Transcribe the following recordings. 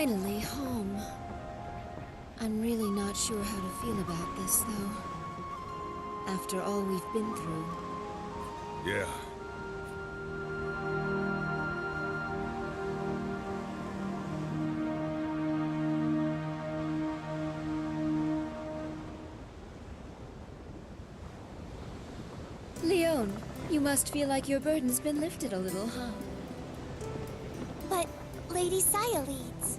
Finally home. I'm really not sure how to feel about this, though. After all we've been through. Yeah. Leon, you must feel like your burden's been lifted a little, huh? But, Lady Sayaleeds,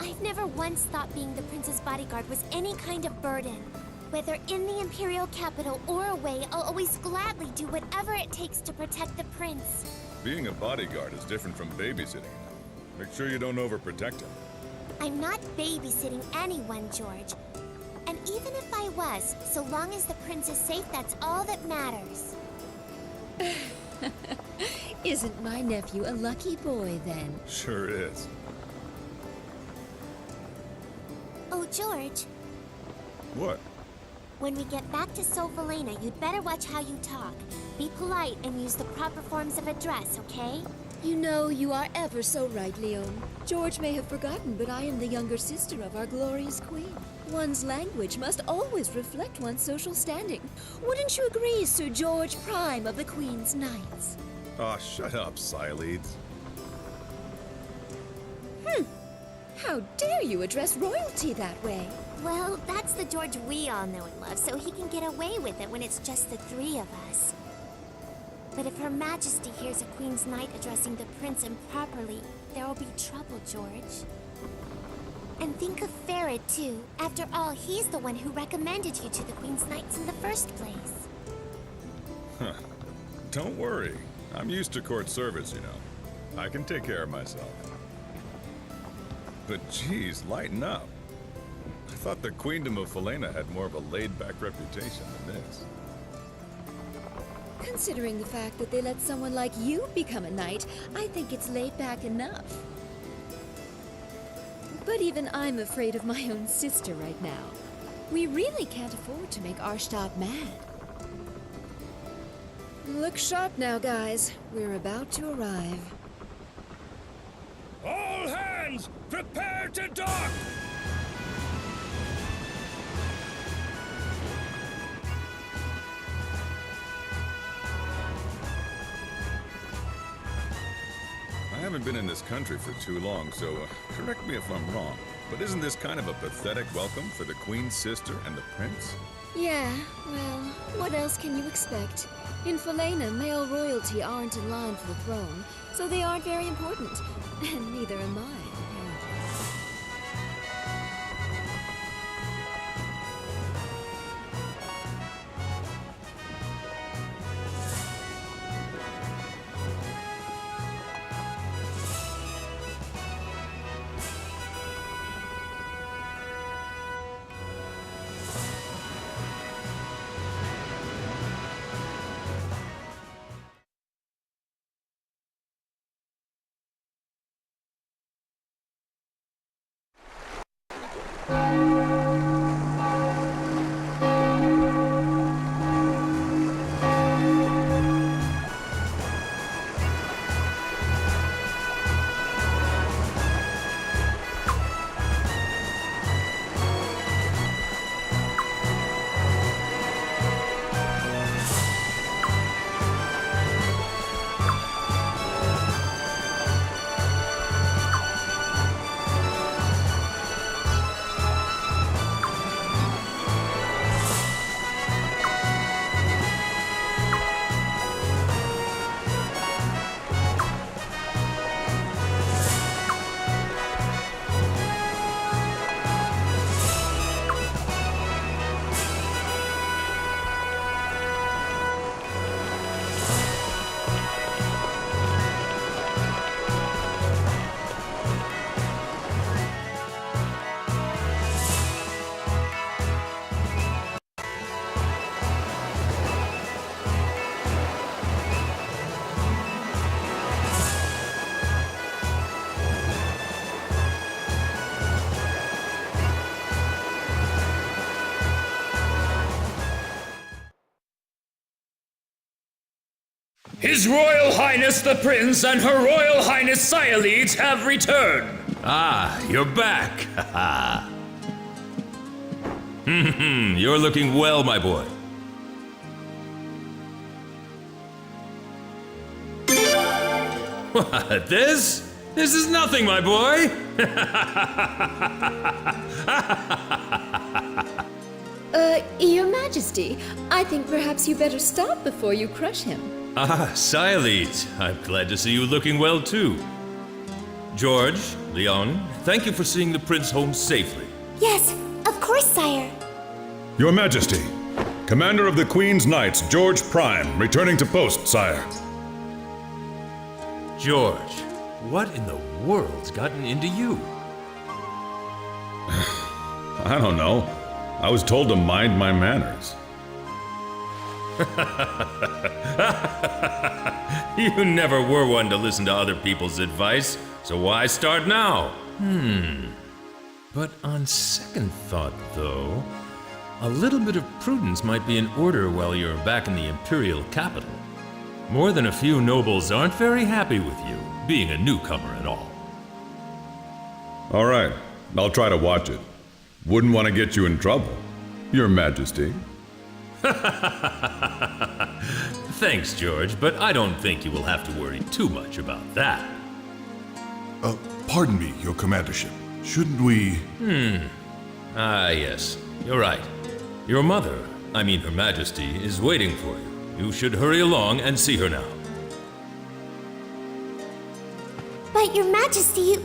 I've never once thought being the prince's bodyguard was any kind of burden. Whether in the Imperial capital or away, I'll always gladly do whatever it takes to protect the prince. Being a bodyguard is different from babysitting him. Make sure you don't overprotect him. I'm not babysitting anyone, George. And even if I was, so long as the prince is safe, that's all that matters. Isn't my nephew a lucky boy, then? Sure is. Oh, George. What? When we get back to Sophalena, you'd better watch how you talk. Be polite and use the proper forms of address, okay? You know, you are ever so right, Leon. George may have forgotten, but I am the younger sister of our glorious queen. One's language must always reflect one's social standing. Wouldn't you agree, Sir George Prime of the Queen's Knights? Aw, shut up, Sayaleeds. How dare you address royalty that way? Well, that's the George we all know and love, so he can get away with it when it's just the three of us. But if Her Majesty hears a Queen's Knight addressing the prince improperly, there will be trouble, George. And think of Farad, too. After all, he's the one who recommended you to the Queen's Knights in the first place. Huh. Don't worry. I'm used to court service, you know. I can take care of myself. But geez, lighten up. I thought the Queendom of Falena had more of a laid-back reputation than this. Considering the fact that they let someone like you become a knight, I think it's laid back enough. But even I'm afraid of my own sister right now. We really can't afford to make Arshtab mad. Look sharp now, guys. We're about to arrive. All hands, prepare to dock! I haven't been in this country for too long, so correct me if I'm wrong, but isn't this kind of a pathetic welcome for the Queen's sister and the Prince? Yeah, well, what else can you expect? In Falena, male royalty aren't in line for the throne, so they aren't very important. And neither am I, apparently. His Royal Highness the Prince and Her Royal Highness Sayaleeds have returned! Ah, you're back! You're looking well, my boy. What, this? This is nothing, my boy! Your Majesty, I think perhaps you better stop before you crush him. Ah, Siledes, I'm glad to see you looking well too. George, Leon, thank you for seeing the prince home safely. Yes, of course, sire. Your Majesty, Commander of the Queen's Knights, George Prime, returning to post, sire. George, what in the world's gotten into you? I don't know. I was told to mind my manners. You never were one to listen to other people's advice, so why start now? But on second thought, though, a little bit of prudence might be in order while you're back in the imperial capital. More than a few nobles aren't very happy with you, being a newcomer at all. All right, I'll try to watch it. Wouldn't want to get you in trouble, Your Majesty. Thanks, George, but I don't think you will have to worry too much about that. Pardon me, Your Commandership. Shouldn't we... Ah, yes, you're right. Your mother, I mean Her Majesty, is waiting for you. You should hurry along and see her now. But, Your Majesty,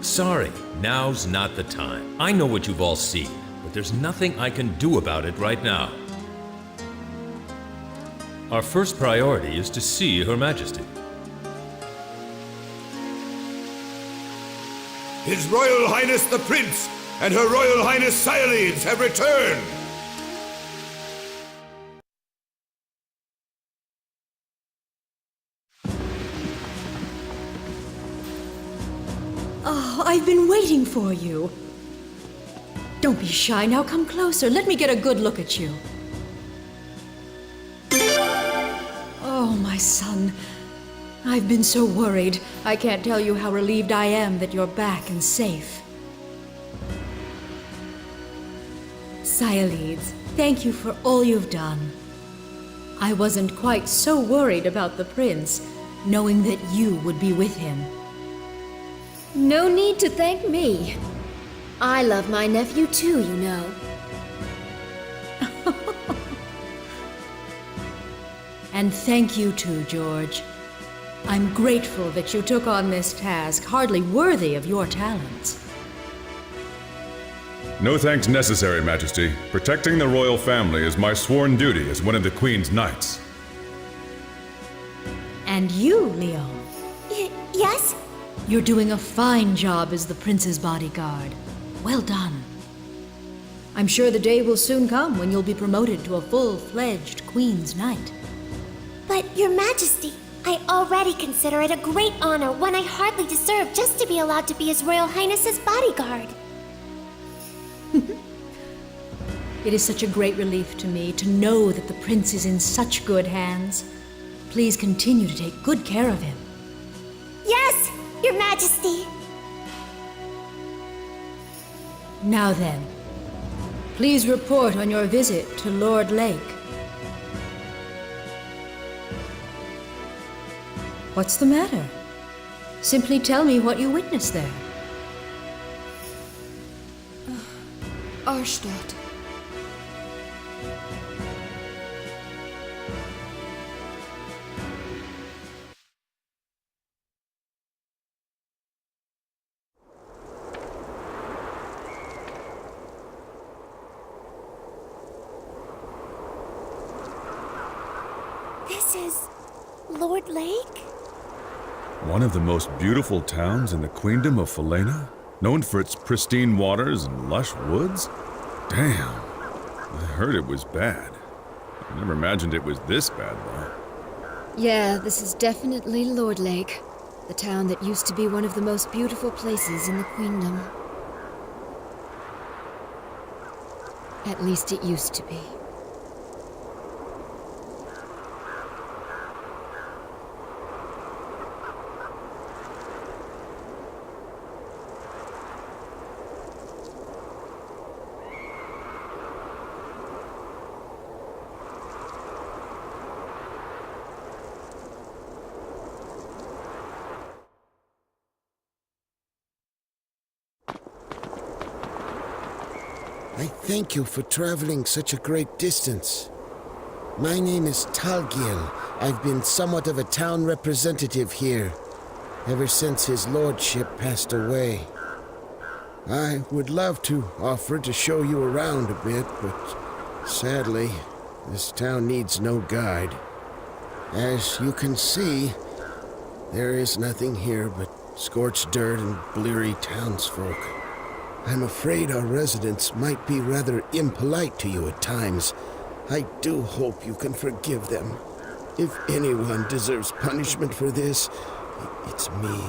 Sorry, now's not the time. I know what you've all seen, but there's nothing I can do about it right now. Our first priority is to see Her Majesty. His Royal Highness the Prince and Her Royal Highness Siledes have returned! Oh, I've been waiting for you. Don't be shy, now come closer. Let me get a good look at you. Oh, my son. I've been so worried. I can't tell you how relieved I am that you're back and safe. Siledes, thank you for all you've done. I wasn't quite so worried about the prince, knowing that you would be with him. No need to thank me. I love my nephew too, you know. And thank you too, George. I'm grateful that you took on this task, hardly worthy of your talents. No thanks necessary, Majesty. Protecting the royal family is my sworn duty as one of the Queen's Knights. And you, Leon. Yes? You're doing a fine job as the prince's bodyguard. Well done. I'm sure the day will soon come when you'll be promoted to a full-fledged Queen's Knight. But, Your Majesty, I already consider it a great honor, one I hardly deserve, just to be allowed to be His Royal Highness's bodyguard. It is such a great relief to me to know that the prince is in such good hands. Please continue to take good care of him. Yes, Your Majesty. Now then, please report on your visit to Lord Lake. What's the matter? Simply tell me what you witnessed there. Arstadt. This is Lord Lake? One of the most beautiful towns in the Queendom of Falena? Known for its pristine waters and lush woods? Damn. I heard it was bad. I never imagined it was this bad, though. Yeah, this is definitely Lord Lake, the town that used to be one of the most beautiful places in the Queendom. At least it used to be. I thank you for traveling such a great distance. My name is Talgil. I've been somewhat of a town representative here, ever since his lordship passed away. I would love to offer to show you around a bit, but sadly, this town needs no guide. As you can see, there is nothing here but scorched dirt and bleary townsfolk. I'm afraid our residents might be rather impolite to you at times. I do hope you can forgive them. If anyone deserves punishment for this, it's me.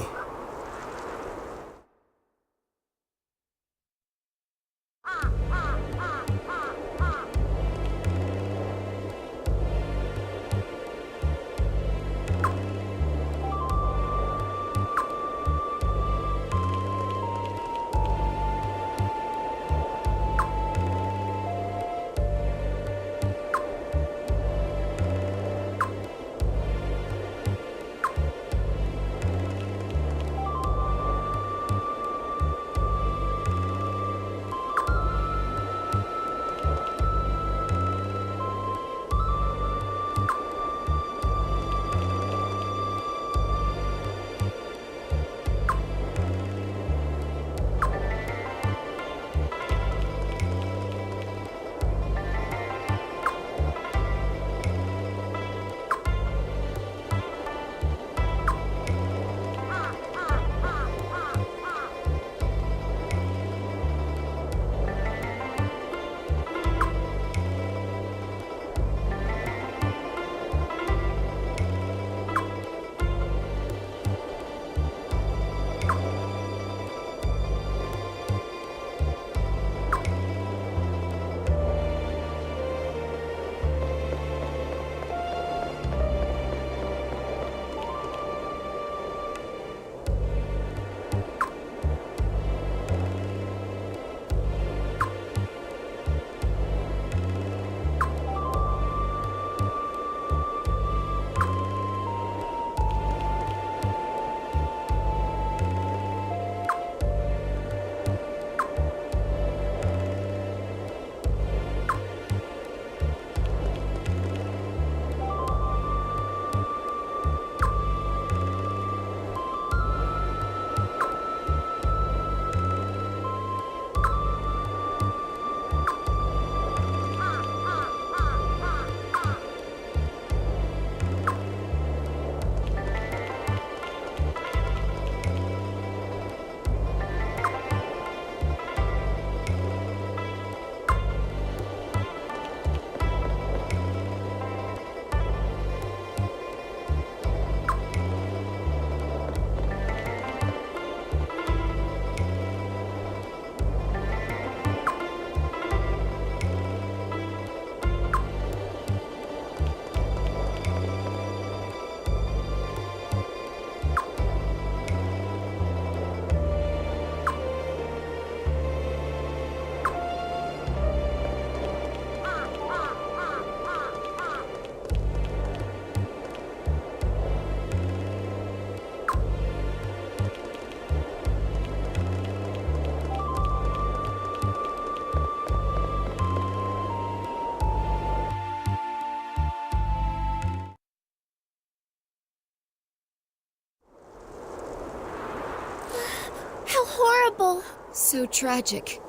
How horrible! So tragic.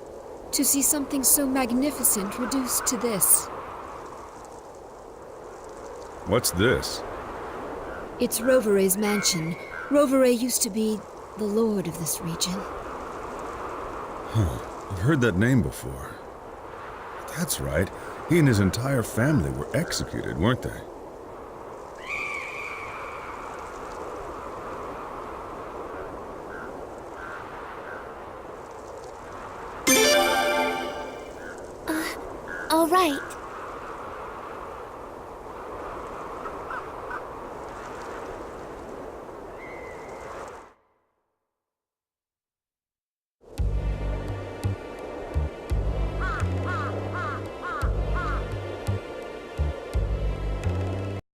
To see something so magnificent reduced to this. What's this? It's Rovere's mansion. Rovere used to be the lord of this region. I've heard that name before. That's right. He and his entire family were executed, weren't they?